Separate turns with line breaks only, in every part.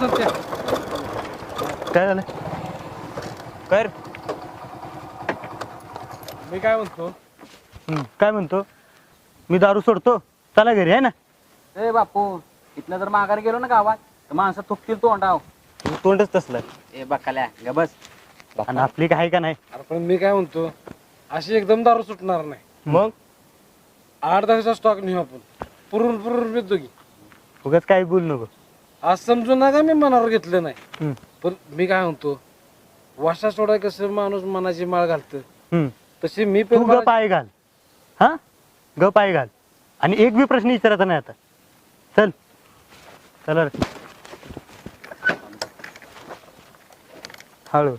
सत्या.
काय झालं?
कर.
मी काय म्हणतो,
काय म्हणतो? मी दारू सोडतो, चला घरी आहे ना.
ए बापू, इथनं जर माघार गेलो ना गावात तर माणसं थुकतील तोंडाव.
तोंडच तसलं.
ए बकाल्या ग बस.
आणि आपली काय का नाही.
अरे पण मी काय म्हणतो, अशी एकदम दारू सुटणार नाही.
मग
8-10चा स्टॉक नेऊ आपण, पुरून पितो की.
उगाच काही बोल नको.
आज समजून नका मी मनावर घेतलं नाही.
हम्म,
पण मी काय म्हणतो, वाशा सोडाय कसं माणूस मनाची माळ घालतं,
हम्म.
तशी मी
तू
पण
ग पाय घाल. हा, ग पाय घाल. आणि एक बी प्रश्न विचारायचा नाही आता. चल चला रे. हळू.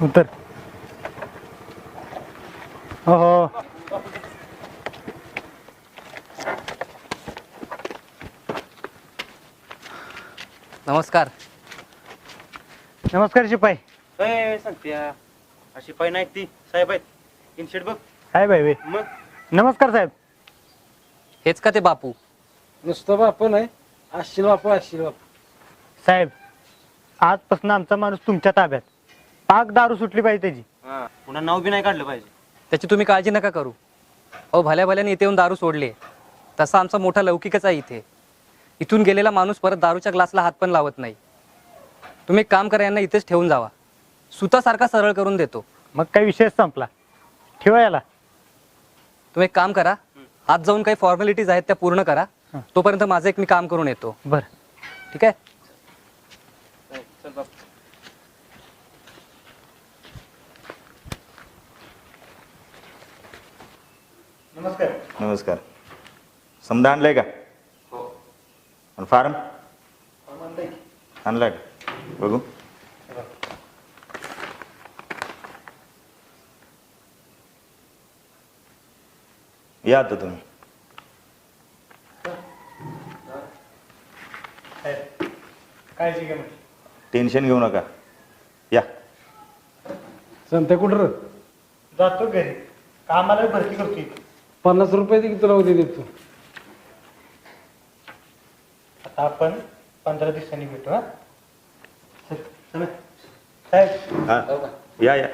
उतर. हो.
नमस्कार.
नमस्कार शिपाई.
ए सांगत्या अशी पाय नाही ती साहेब आहेत इनशेट बघ.
काय बाई वे.
मग
नमस्कार साहेब.
हेच का ते बापू?
नुसतं बाप नाही, असशील बापू.
साहेब, आजपासून आमचा माणूस तुमच्या ताब्यात. पाक दारू सुटली पाहिजे त्याची.
हा पुन्हा नाव बी नाही काढलं पाहिजे.
त्याची तुम्ही काळजी नका करू. अहो भल्या भल्याने इथे येऊन दारू सोडले, तसा आमचा मोठा लौकिकच आहे इथे. इथून गेलेला माणूस परत दारूच्या ग्लासला हात पण लावत नाही. तुम्ही एक काम करा, यांना इथेच ठेवून जावा. सुतासारखा सरळ करून देतो.
मग काही विषयच संपला. ठेवा याला.
तुम्ही एक काम करा, आज जाऊन काही फॉर्मॅलिटीज आहेत त्या पूर्ण करा. तोपर्यंत माझं एक मी काम करून येतो.
बर.
ठीक आहे?
चल बाप.
नमस्कार.
नमस्कार. समजा आणलंय का?
हो.
आणि फार्म आणलाय का? बघू. या आता तुम्ही.
काळजी घ्या.
टेन्शन घेऊ नका. या.
संत्या कुठं रे?
जातो घरी. कामाला भरती करतो इथं.
50 रुपये दे की तुला उद्या देतो.
आता आपण 15 दिवसांनी भेटू. हा चल. साहेब
हा या या.